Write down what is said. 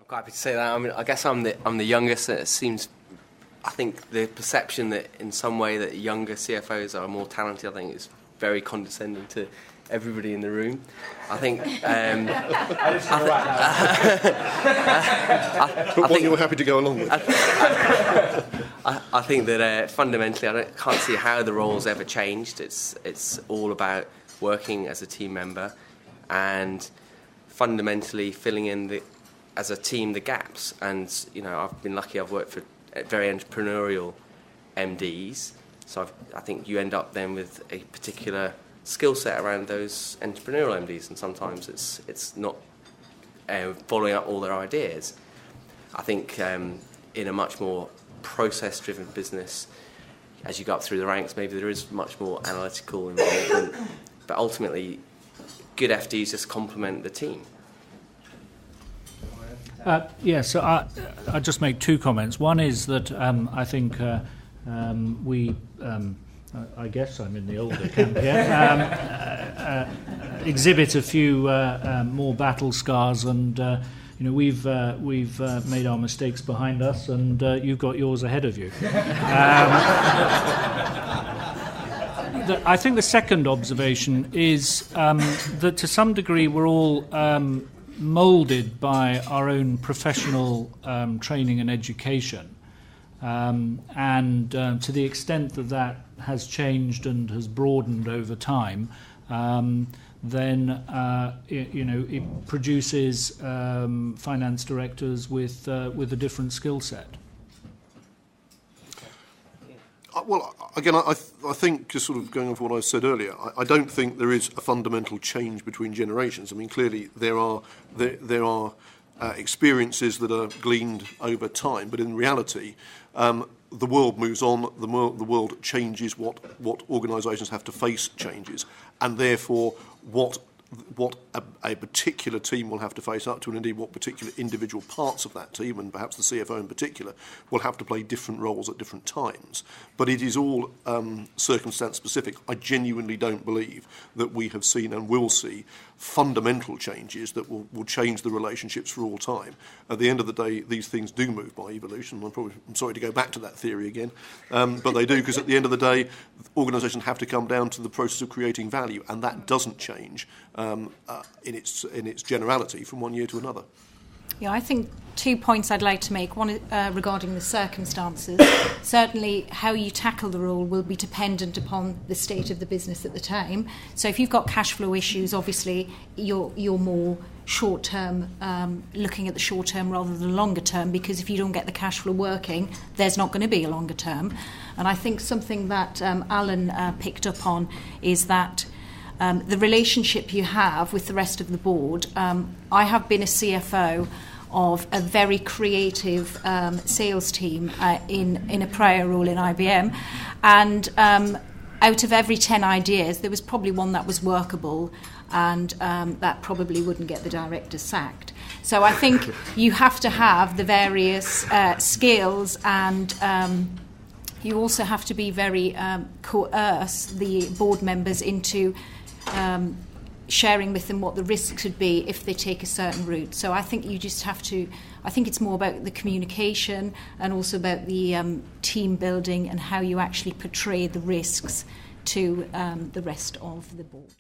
I'm quite happy to say that. I mean, I guess I'm the youngest. It seems, I think the perception that in some way that younger CFOs are more talented, I think is very condescending to everybody in the room. I think. But one you were happy to go along with. I think that fundamentally, I can't see how the role's ever changed. It's all about working as a team member, and fundamentally filling in as a team the gaps. And I've been lucky. I've worked for very entrepreneurial MDs, so I think you end up then with a particular skill set around those entrepreneurial MDs, and sometimes it's not following up all their ideas. I think in a much more process-driven business, as you go up through the ranks, maybe there is much more analytical involvement, but ultimately good FDs just complement the team. So I'll just make two comments. One is that I think we, I guess I'm in the older camp here, exhibit a few more battle scars, and we've made our mistakes behind us, and you've got yours ahead of you. I think the second observation is that to some degree we're all moulded by our own professional training and education, and to the extent that has changed and has broadened over time, then it produces finance directors with a different skill set. Well, again, I think, just sort of going off what I said earlier, I don't think there is a fundamental change between generations. I mean, clearly there are experiences that are gleaned over time, but in reality, the world moves on. The world changes. What organisations have to face changes, and therefore what a particular team will have to face up to, and indeed what particular individual parts of that team, and perhaps the CFO in particular, will have to play different roles at different times. But it is all circumstance specific. I genuinely don't believe that we have seen and will see fundamental changes that will change the relationships for all time. At the end of the day, these things do move by evolution. I'm sorry to go back to that theory again, but they do, because at the end of the day, organisations have to come down to the process of creating value, and that doesn't change in its generality from one year to another. Yeah, I think 2 points I'd like to make. One regarding the circumstances. Certainly how you tackle the role will be dependent upon the state of the business at the time. So if you've got cash flow issues, obviously you're more short-term, looking at the short-term rather than longer-term, because if you don't get the cash flow working, there's not going to be a longer-term. And I think something that Alan picked up on is that the relationship you have with the rest of the board. I have been a CFO of a very creative sales team in a prior role in IBM, and out of every 10 ideas there was probably one that was workable, and that probably wouldn't get the director sacked. So I think you have to have the various skills, and you also have to be very coerce the board members into sharing with them what the risks would be if they take a certain route. So I think you just have to, I think it's more about the communication and also about the team building and how you actually portray the risks to the rest of the board.